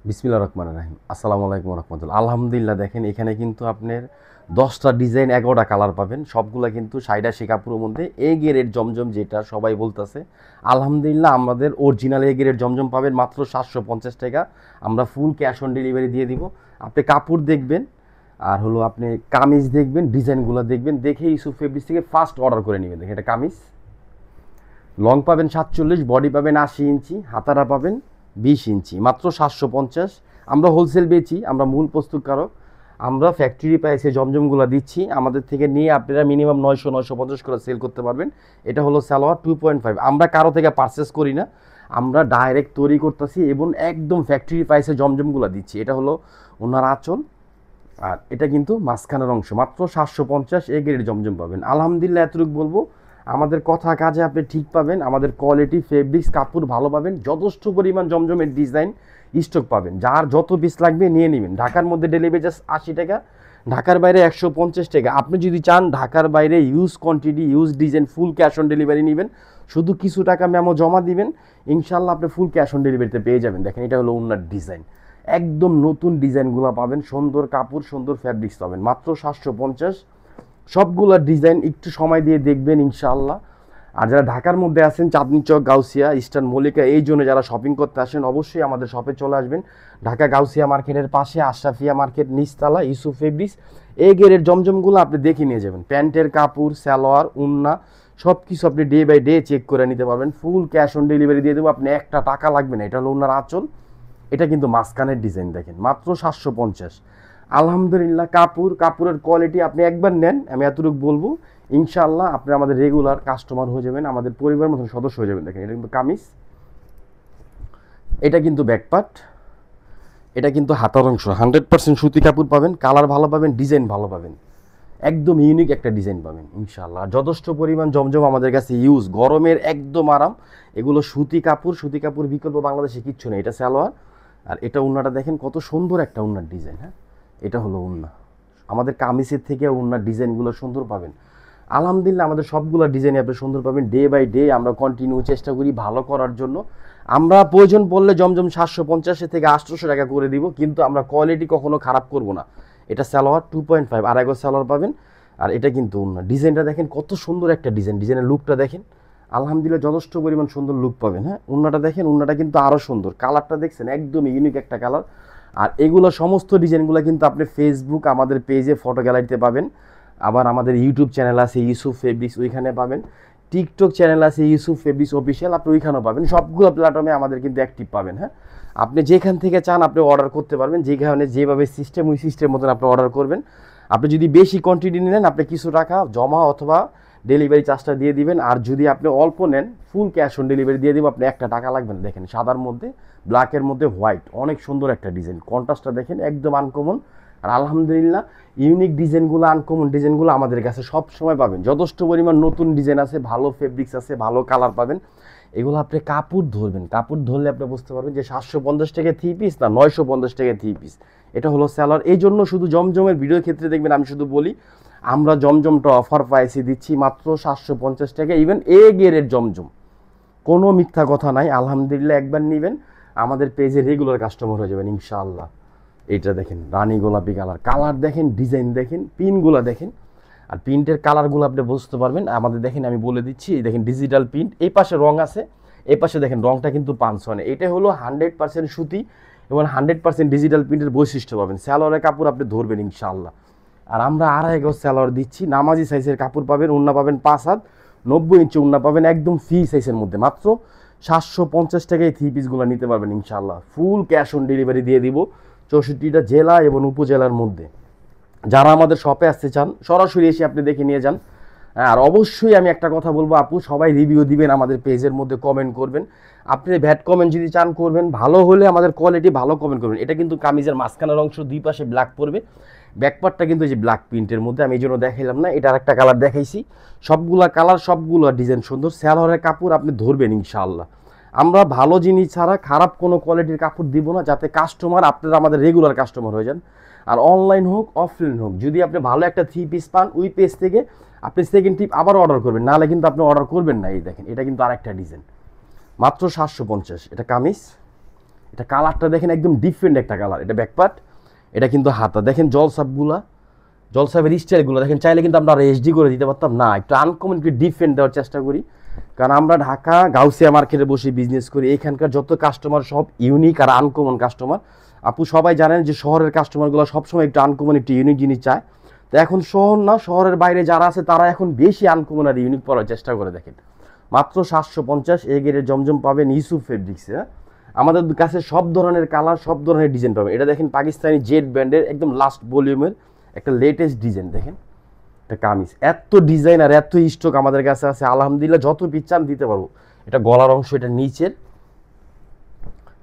বিসমিল্লাহির রহমানির রহিম। আসসালামু আলাইকুম রহমতুল্লাহ। আলহামদুলিল্লাহ, দেখেন এখানে কিন্তু আপনার 10টা ডিজাইন 11টা কালার পাবেন। সবগুলা কিন্তু সাইডা কাপড়ের মধ্যে এ গ্রেড জমজম, যেটা সবাই বলতেছে। আলহামদুলিল্লাহ, আমাদের অরিজিনাল এ গ্রেড জমজম পাবেন মাত্র 750 টাকা। আমরা ফুল ক্যাশ অন ডেলিভারি দিয়ে দিব। আপনি কাপড় দেখবেন, আর হলো আপনি কামিজ দেখবেন, ডিজাইনগুলো দেখবেন, দেখে ইউসুফ ফেব্রিক্স থেকে ফার্স্ট অর্ডার করে নেবেন। দেখেন এটা কামিজ, লং পাবেন 47, বডি পাবেন 80 ইঞ্চি, হাতারা পাবেন 20 ইঞ্চি, মাত্র 750। আমরা হোলসেল বেচি, আমরা মূল প্রস্তুতকারক। আমরা ফ্যাক্টরি প্রাইসে জমজমগুলো দিচ্ছি। আমাদের থেকে নিয়ে আপনারা মিনিমাম 900-950 করে সেল করতে পারবেন। এটা হলো সালোয়ার 2.5। আমরা কারো থেকে পারচেস করি না, আমরা ডাইরেক্ট তৈরি করতেছি এবং একদম ফ্যাক্টরি প্রাইসে জমজমগুলো দিচ্ছি। এটা হলো ওনার আঁচল, আর এটা কিন্তু মাঝখানের অংশ। মাত্র 750 এ গ্রেড জমজম পাবেন। আলহামদুলিল্লাহ, এতটুকু বলবো, আমাদের কথা কাজে আপনি ঠিক পাবেন। আমাদের কোয়ালিটি, ফেব্রিক্স, কাপড় ভালো পাবেন। যথেষ্ট পরিমাণ জমজমের ডিজাইন স্টক পাবেন। যার যত পিস লাগবে নিয়ে নেবেন। ঢাকার মধ্যে ডেলিভারি জাস্ট 80 টাকা, ঢাকার বাইরে 150 টাকা। আপনি যদি চান ঢাকার বাইরে use quantity, use design, full cash on delivery নেবেন, শুধু কিছু টাকা মেমো জমা দিবেন, ইনশাল্লাহ আপনি ফুল ক্যাশ অন ডেলিভারিতে পেয়ে যাবেন। দেখেন এটা হলো ওনার ডিজাইন, একদম নতুন ডিজাইনগুলো পাবেন। সুন্দর কাপড়, সুন্দর ফ্যাব্রিক্স পাবেন মাত্র 750। সবগুলো ডিজাইন একটু সময় দিয়ে দেখবেন ইনশাআল্লাহ। আর যারা ঢাকার মধ্যে আছেন, চাঁদনী চক, গাউসিয়া, ইস্টার্ন মল্লিকা, এই জন্য যারা শপিং করতে আসেন, অবশ্যই আমাদের শপে চলে আসবেন। ঢাকা গাউসিয়া মার্কেটের পাশে আশরাফিয়া মার্কেট, নিচতলা, ইউসুফ ফেব্রিক্স। এই গেরের জমজমগুলো আপনি দেখে নিয়ে যাবেন। প্যান্টের কাপড়, সালোয়ার, উন্না, সব কিছু আপনি ডে বাই ডে চেক করে নিতে পারবেন। ফুল ক্যাশ অন ডেলিভারি দিয়ে দেবো, আপনি একটা টাকা লাগবে না। এটা হলো উন্নার আঁচল, এটা কিন্তু মাঝখানের ডিজাইন। দেখেন মাত্র 750। আলহামদুলিল্লাহ, কাপড়ের কোয়ালিটি আপনি একবার নেন, আমি এতটুকু বলবো, ইনশাআল্লাহ আপনি আমাদের রেগুলার কাস্টমার হয়ে যাবেন, আমাদের পরিবারের মতন সদস্য হয়ে যাবেন। দেখেন এটা কিন্তু কামিজ, এটা কিন্তু ব্যাকপার্ট, এটা কিন্তু হাতার অংশ। 100% সুতি কাপড় পাবেন, কালার ভালো পাবেন, ডিজাইন ভালো পাবেন, একদম ইউনিক একটা ডিজাইন পাবেন ইনশাআল্লাহ। যথেষ্ট পরিমাণ জমজম আমাদের কাছে ইউজ, গরমের একদম আরাম। এগুলো সুতি কাপড়, সুতি কাপড় বিকল্প বাংলাদেশে কিচ্ছু নেই। এটা সালোয়ার, আর এটা উন্নাটা দেখেন কত সুন্দর একটা উন্নার ডিজাইন। হ্যাঁ, এটা হলো উন্না। আমাদের কামিজের থেকে উন্নার ডিজাইনগুলো সুন্দর পাবেন। আলহামদুলিল্লাহ, আমাদের সবগুলো ডিজাইন আপনি সুন্দর পাবেন। ডে বাই ডে আমরা কন্টিনিউ চেষ্টা করি ভালো করার জন্য। আমরা প্রয়োজন পড়লে জমজম 750 থেকে 800 টাকা করে দিব, কিন্তু আমরা কোয়ালিটি কখনো খারাপ করব না। এটা সালোয়ার 2.5, আড়াই গজ সালোয়ার পাবেন। আর এটা কিন্তু উন্না। ডিজাইনটা দেখেন কত সুন্দর একটা ডিজাইন, ডিজাইনের লুকটা দেখেন। আলহামদুলিল্লাহ, যথেষ্ট পরিমাণ সুন্দর লুক পাবেন। হ্যাঁ, উন্নাটা দেখেন, উন্নাটা কিন্তু আরও সুন্দর। কালারটা দেখছেন, একদম ইউনিক একটা কালার। আর এগুলো সমস্ত ডিজাইনগুলো কিন্তু আপনি ফেসবুক আমাদের পেজে, ফটো গ্যালারিতে পাবেন। আবার আমাদের ইউটিউব চ্যানেল আছে ইউসুফ ফেব্রিক্স, ওইখানে পাবেন। টিকটক চ্যানেল আছে ইউসুফ ফেব্রিক্স অফিসিয়াল, আপনি ওইখানেও পাবেন। সবগুলো প্ল্যাটফর্মে আমাদের কিন্তু অ্যাক্টিভ পাবেন। হ্যাঁ, আপনি যেখান থেকে চান আপনি অর্ডার করতে পারবেন। যেখানে যেভাবে সিস্টেম, ওই সিস্টেম মতন আপনি অর্ডার করবেন। আপনি যদি বেশি কোয়ান্টিটি নেন, আপনি কিছু টাকা জমা অথবা ডেলিভারি চার্জটা দিয়ে দিবেন। আর যদি আপনি অল্প নেন, ফুল ক্যাশ অন ডেলিভারি দিয়ে দেবো, আপনি একটা টাকা লাগবে না। দেখেন সাদার মধ্যে, ব্ল্যাকের মধ্যে হোয়াইট, অনেক সুন্দর একটা ডিজাইন। কন্ট্রাস্টটা দেখেন, একদম আনকমন। আর আলহামদুলিল্লাহ, ইউনিক ডিজাইনগুলো, আনকমন ডিজাইনগুলো আমাদের কাছে সব সময় পাবেন। যথেষ্ট পরিমাণ নতুন ডিজাইন আছে, ভালো ফেব্রিক্স আছে, ভালো কালার পাবেন। এগুলো আপনি কাপড় ধরবেন, কাপড় ধরলে আপনি বুঝতে পারবেন যে 750 টাকা 3 পিস না 950 টাকা 3 পিস। এটা হলো স্যালার। এই জন্য শুধু জমজমের ভিডিওর ক্ষেত্রে দেখবেন আমি শুধু বলি, আমরা জমজমটা অফার প্রাইসে দিচ্ছি মাত্র 750 টাকা। ইভেন এ গ্রেডের জমজম, কোনো মিথ্যা কথা নাই। আলহামদুলিল্লাহ, একবার নেবেন, আমাদের পেজে রেগুলার কাস্টমার হয়ে যাবেন ইনশাআল্লাহ। এইটা দেখেন রানী গোলাপি কালার, কালার দেখেন, ডিজাইন দেখেন, পিনগুলো দেখেন। আর প্রিন্টের কালারগুলো আপনি বুঝতে পারবেন। আমাদের দেখেন, আমি বলে দিচ্ছি, এই দেখেন ডিজিটাল প্রিন্ট, এই পাশে রং আছে, এই পাশে দেখেন রংটা কিন্তু পাঁচশনে। এটা হলো 100% সুতি এবং 100% ডিজিটাল প্রিন্টের বৈশিষ্ট্য পাবেন। স্যালোয়ারের কাপড় আপনি ধরবেন ইনশাআল্লাহ। আর আমরা আড়াই গজ স্যালোয়ার দিচ্ছি, নামাজি সাইজের কাপড় পাবেন। উন্না পাবেন 5 হাত, 90 ইঞ্চি উন্না পাবেন, একদম ফ্রি সাইজের মধ্যে। মাত্র 750 টাকায় 3 পিসগুলো নিতে পারবেন ইনশাআল্লাহ। ফুল ক্যাশ অন ডেলিভারি দিয়ে দিব 64টা জেলা এবং উপজেলার মধ্যে। যারা আমাদের শপে আসতে চান, সরাসরি এসে আপনি দেখে নিয়ে যান। আর অবশ্যই আমি একটা কথা বলবো আপু, সবাই রিভিউ দিবেন, আমাদের পেজের মধ্যে কমেন্ট করবেন। আপনি ভ্যাট কমেন্ট যদি চান করবেন, ভালো হলে আমাদের কোয়ালিটি ভালো কমেন্ট করবেন। এটা কিন্তু কামিজের মাঝখানের অংশ, দুই পাশে ব্ল্যাক পড়বে। ব্যাকপার্টটা কিন্তু এই যে ব্ল্যাক প্রিন্টের মধ্যে, আমি এই জন্য দেখাইলাম না, এটা আরেকটা কালার দেখাইছি। সবগুলা কালার, সবগুলো ডিজাইন সুন্দর। স্যালোয়ারের কাপড় আপনি ধরবেন ইনশাআল্লাহ। আমরা ভালো জিনিস ছাড়া খারাপ কোনো কোয়ালিটির কাপড় দিব না, যাতে কাস্টমার, আপনারা আমাদের রেগুলার কাস্টমার হয়ে যান। আর অনলাইন হোক অফলাইন হোক, যদি আপনি ভালো একটা 3 পিস পান, ওই পেজ থেকে আপনি সেকেন্ড টিপ আবার অর্ডার করবেন, নাহলে কিন্তু আপনি অর্ডার করবেন না। এই দেখেন, এটা কিন্তু আরেকটা ডিজাইন, মাত্র 750। এটা কামিজ, এটা কালারটা দেখেন একদম ডিফারেন্ট একটা কালার। এটা ব্যাকপার্ট, এটা কিন্তু হাতা। দেখেন জলসাপের স্টাইলগুলো দেখেন, চাইলে কিন্তু আমরা এইচডি করে দিতে পারতাম না, একটু আনকমন একটু ডিফারেন্ট দেওয়ার চেষ্টা করি। কারণ আমরা ঢাকা গাউসিয়া মার্কেটে বসে বিজনেস করি, এখানকার যত কাস্টমার সব ইউনিক আর আনকমন কাস্টমার। আপু সবাই জানেন যে শহরের কাস্টমারগুলো সবসময় একটু আনকমন একটু ইউনিক জিনিস চায়। তো এখন শহর না, শহরের বাইরে যারা আছে তারা এখন বেশি আনকমন আর ইউনিক পড়ার চেষ্টা করে। দেখেন মাত্র 750 এ গ্রেডের জমজম পাবেন ইউসুফ ফেব্রিক্সে। আমাদের কাছে সব ধরনের কালার, সব ধরনের ডিজাইন পাবেন। এটা দেখেন পাকিস্তানি জেড ব্র্যান্ডের একদম লাস্ট ভলিউমের একটা লেটেস্ট ডিজাইন। দেখেন একটা কামিজ, এত ডিজাইন আর এত স্টক আমাদের কাছে আছে আলহামদুলিল্লাহ, যত পিস চান দিতে পারবো। এটা গলার অংশ, এটা নিচের,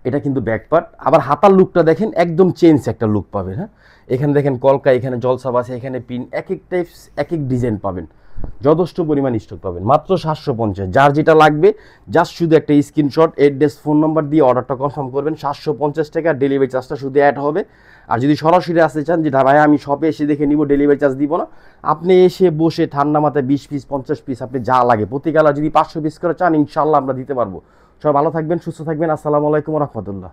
এটা কিন্তু ব্যাকপার্ট। আবার হাতার লুকটা দেখেন একদম চেঞ্জ একটা লুক পাবেন। হ্যাঁ, এখানে দেখেন কলকা, এখানে জলসাপ আছে, এখানে পিন, এক এক টাইপস এক এক ডিজাইন পাবেন, যথেষ্ট পরিমাণ স্টক পাবেন। মাত্র 750। যার যেটা লাগবে জাস্ট শুধু একটা স্ক্রিনশট, অ্যাড্রেস, ফোন নাম্বার দিয়ে অর্ডারটা কনফার্ম করবেন। 750 টাকা ডেলিভারি চার্জটা শুধু অ্যাড হবে। আর যদি সরাসরি আসতে চান, যেটা ভাই আমি শপে এসে দেখে নিব, ডেলিভারি চার্জ দিব না, আপনি এসে বসে ঠান্ডা মাথায় 20 পিস 50 পিস আপনি যা লাগে প্রতি কালার যদি 500 পিস করে চান, ইনশাল্লাহ আমরা দিতে পারবো। সবাই ভালো থাকবেন, সুস্থ থাকবেন। আসসালামু আলাইকুম রহমতুল্লাহ।